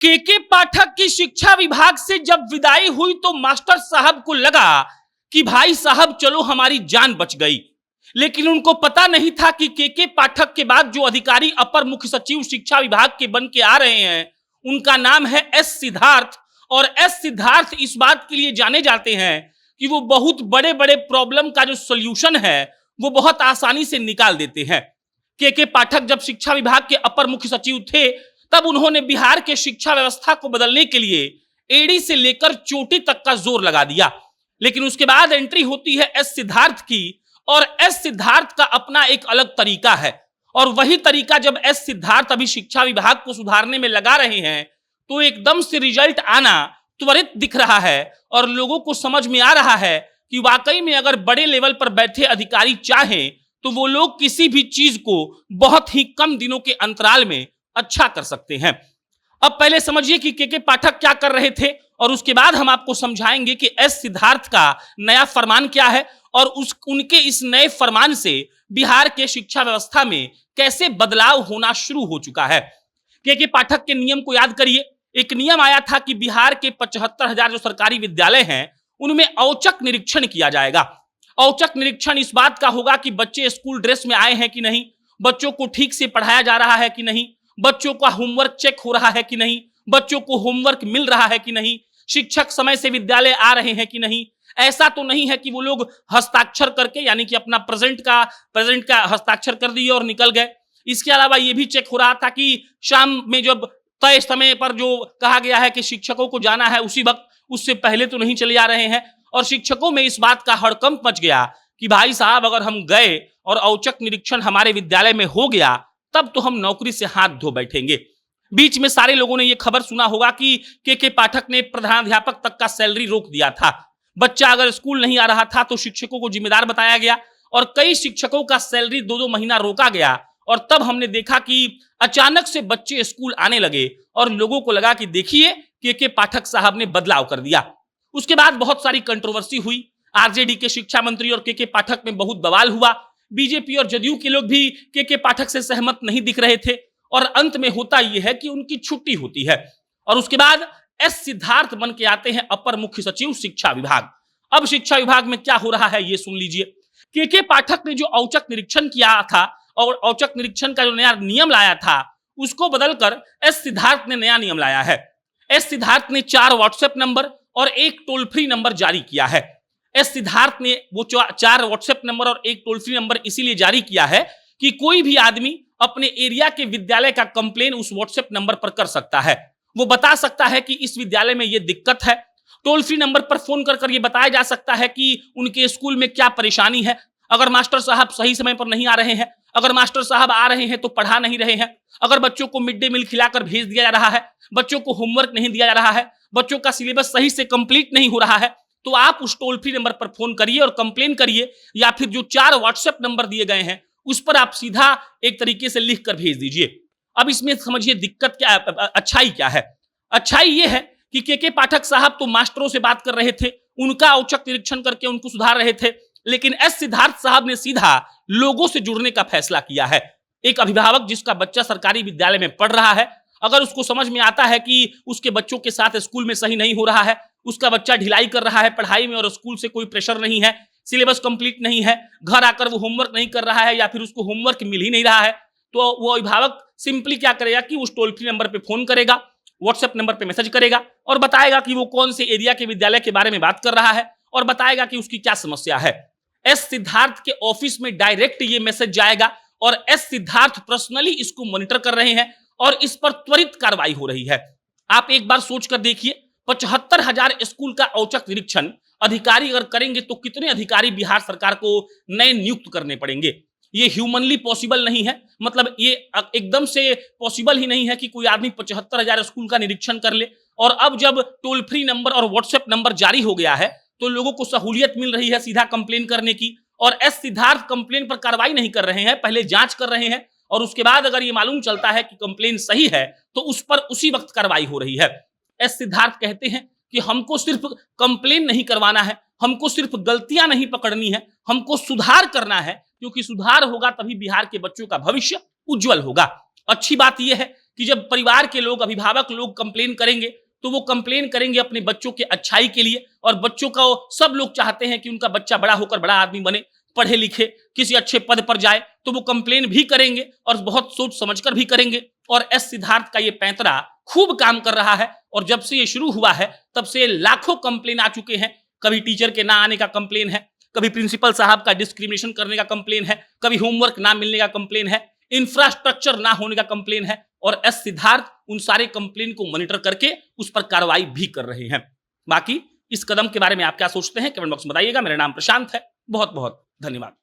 केके पाठक की शिक्षा विभाग से जब विदाई हुई तो मास्टर साहब को लगा कि भाई साहब चलो हमारी जान बच गई। लेकिन उनको पता नहीं था कि केके पाठक के बाद जो अधिकारी अपर मुख्य सचिव शिक्षा विभाग के बन के आ रहे हैं उनका नाम है एस सिद्धार्थ। और एस सिद्धार्थ इस बात के लिए जाने जाते हैं कि वो बहुत बड़े बड़े प्रॉब्लम का जो सोल्यूशन है वो बहुत आसानी से निकाल देते हैं। केके पाठक जब शिक्षा विभाग के अपर मुख्य सचिव थे तब उन्होंने बिहार के शिक्षा व्यवस्था को बदलने के लिए एड़ी से लेकर चोटी तक का जोर लगा दिया। लेकिन उसके बाद एंट्री होती है एस सिद्धार्थ की, और एस सिद्धार्थ का अपना एक अलग तरीका है। और वही तरीका जब एस सिद्धार्थ अभी शिक्षा विभाग को सुधारने में लगा रहे हैं तो एकदम से रिजल्ट आना त्वरित दिख रहा है और लोगों को समझ में आ रहा है कि वाकई में अगर बड़े लेवल पर बैठे अधिकारी चाहें तो वो लोग किसी भी चीज को बहुत ही कम दिनों के अंतराल में अच्छा कर सकते हैं। अब पहले समझिए कि केके पाठक क्या कर रहे थे और उसके बाद हम आपको समझाएंगे कि एस सिद्धार्थ का नया फरमान क्या है और उनके इस नए फरमान से बिहार के शिक्षा व्यवस्था में कैसे बदलाव होना शुरू हो चुका है। केके पाठक के नियम को याद करिए। एक नियम आया था कि बिहार के 75,000 जो सरकारी विद्यालय हैं उनमें औचक निरीक्षण किया जाएगा। औचक निरीक्षण इस बात का होगा कि बच्चे स्कूल ड्रेस में आए हैं कि नहीं, बच्चों को ठीक से पढ़ाया जा रहा है कि नहीं, बच्चों का होमवर्क चेक हो रहा है कि नहीं, बच्चों को होमवर्क मिल रहा है कि नहीं, शिक्षक समय से विद्यालय आ रहे हैं कि नहीं। ऐसा तो नहीं है कि वो लोग हस्ताक्षर करके यानी कि अपना प्रेजेंट का हस्ताक्षर कर दिए और निकल गए। इसके अलावा ये भी चेक हो रहा था कि शाम में जब तय समय पर जो कहा गया है कि शिक्षकों को जाना है उसी वक्त उससे पहले तो नहीं चले आ रहे हैं। और शिक्षकों में इस बात का हड़कंप मच गया कि भाई साहब अगर हम गए और औचक निरीक्षण हमारे विद्यालय में हो गया तब तो हम नौकरी से हाथ धो बैठेंगे। बीच में सारे लोगों ने यह खबर सुना होगा कि केके पाठक ने प्रधानाध्यापक तक का सैलरी रोक दिया था। बच्चा अगर स्कूल नहीं आ रहा था तो शिक्षकों को जिम्मेदार बताया गया और कई शिक्षकों का सैलरी 2-2 महीना रोका गया। और तब हमने देखा कि अचानक से बच्चे स्कूल आने लगे और लोगों को लगा कि देखिए केके पाठक साहब ने बदलाव कर दिया। उसके बाद बहुत सारी कंट्रोवर्सी हुई। आरजेडी के शिक्षा मंत्री और केके पाठक में बहुत बवाल हुआ। बीजेपी और जदयू के लोग भी केके पाठक से सहमत नहीं दिख रहे थे और अंत में होता यह है कि उनकी छुट्टी होती है और उसके बाद एस सिद्धार्थ बन के आते हैं अपर मुख्य सचिव शिक्षा विभाग। अब शिक्षा विभाग में क्या हो रहा है ये सुन लीजिए। केके पाठक ने जो औचक निरीक्षण किया था और औचक निरीक्षण का जो नया नियम लाया था उसको बदलकर एस सिद्धार्थ ने नया नियम लाया है। एस सिद्धार्थ ने 4 व्हाट्सएप नंबर और 1 टोल फ्री नंबर जारी किया है। एस सिद्धार्थ ने वो 4 व्हाट्सएप नंबर और 1 टोल फ्री नंबर इसीलिए जारी किया है कि कोई भी आदमी अपने एरिया के विद्यालय का कंप्लेन उस व्हाट्सएप नंबर पर कर सकता है। वो बता सकता है कि इस विद्यालय में ये दिक्कत है। टोल फ्री नंबर पर फोन कर ये बताया जा सकता है कि उनके स्कूल में क्या परेशानी है। अगर मास्टर साहब सही समय पर नहीं आ रहे हैं, अगर मास्टर साहब आ रहे हैं तो पढ़ा नहीं रहे हैं, अगर बच्चों को मिड डे मील खिलाकर भेज दिया जा रहा है, बच्चों को होमवर्क नहीं दिया जा रहा है, बच्चों का सिलेबस सही से कंप्लीट नहीं हो रहा है, तो आप उस टोल फ्री नंबर पर फोन करिए और कंप्लेन करिए। या फिर जो 4 व्हाट्सएप नंबर दिए गए हैं उस पर आप सीधा एक तरीके से लिख कर भेज दीजिए। अब इसमें समझिए दिक्कत क्या, अच्छाई क्या है। अच्छाई ये है कि केके पाठक साहब तो मास्टरों से बात कर रहे थे, उनका औचक निरीक्षण करके उनको सुधार रहे थे, लेकिन एस सिद्धार्थ साहब ने सीधा लोगों से जुड़ने का फैसला किया है। एक अभिभावक जिसका बच्चा सरकारी विद्यालय में पढ़ रहा है, अगर उसको समझ में आता है कि उसके बच्चों के साथ स्कूल में सही नहीं हो रहा है, उसका बच्चा ढिलाई कर रहा है पढ़ाई में और स्कूल से कोई प्रेशर नहीं है, सिलेबस कंप्लीट नहीं है, घर आकर वो होमवर्क नहीं कर रहा है या फिर उसको होमवर्क मिल ही नहीं रहा है, तो वो अभिभावक सिंपली क्या करेगा कि उस टोल फ्री नंबर पे फोन करेगा, व्हाट्सएप नंबर पे मैसेज करेगा और बताएगा कि वो कौन से एरिया के विद्यालय के बारे में बात कर रहा है और बताएगा कि उसकी क्या समस्या है। एस सिद्धार्थ के ऑफिस में डायरेक्ट ये मैसेज जाएगा और एस सिद्धार्थ पर्सनली इसको मॉनिटर कर रहे हैं और इस पर त्वरित कार्रवाई हो रही है। आप एक बार सोच कर देखिए, 75,000 स्कूल का औचक निरीक्षण अधिकारी अगर करेंगे तो कितने अधिकारी बिहार सरकार को नए नियुक्त करने पड़ेंगे। ये ह्यूमनली पॉसिबल नहीं है, मतलब ये एकदम से पॉसिबल ही नहीं है कि कोई आदमी 75,000 स्कूल का निरीक्षण कर ले। और अब जब टोल फ्री नंबर और व्हाट्सएप नंबर जारी हो गया है तो लोगों को सहूलियत मिल रही है सीधा कंप्लेन करने की और एस सिद्धार्थ कंप्लेन पर कार्रवाई नहीं कर रहे हैं, पहले जांच कर रहे हैं और उसके बाद अगर ये मालूम चलता है कि कंप्लेन सही है तो उस पर उसी वक्त कार्रवाई हो रही है। एस सिद्धार्थ कहते हैं कि हमको सिर्फ कंप्लेन नहीं करवाना है, हमको सिर्फ गलतियां नहीं पकड़नी है, हमको सुधार करना है, क्योंकि सुधार होगा तभी बिहार के बच्चों का भविष्य उज्जवल होगा। अच्छी बात यह है कि जब परिवार के लोग, अभिभावक लोग कंप्लेन करेंगे तो वो कंप्लेन करेंगे अपने बच्चों के अच्छाई के लिए, और बच्चों का सब लोग चाहते हैं कि उनका बच्चा बड़ा होकर बड़ा आदमी बने, पढ़े लिखे, किसी अच्छे पद पर जाए, तो वो कंप्लेन भी करेंगे और बहुत सोच समझकर भी करेंगे। और एस सिद्धार्थ का ये पैंतरा खूब काम कर रहा है, और जब से ये शुरू हुआ है तब से लाखों कंप्लेन आ चुके हैं। कभी टीचर के ना आने का कंप्लेन है, कभी प्रिंसिपल साहब का डिस्क्रिमिनेशन करने का कंप्लेन है, कभी होमवर्क ना मिलने का कंप्लेन है, इंफ्रास्ट्रक्चर ना होने का कंप्लेन है, और एस सिद्धार्थ उन सारे कंप्लेन को मॉनिटर करके उस पर कार्रवाई भी कर रहे हैं। बाकी इस कदम के बारे में आप क्या सोचते हैं कमेंट बॉक्स में बताइएगा। मेरा नाम प्रशांत है। बहुत बहुत धन्यवाद।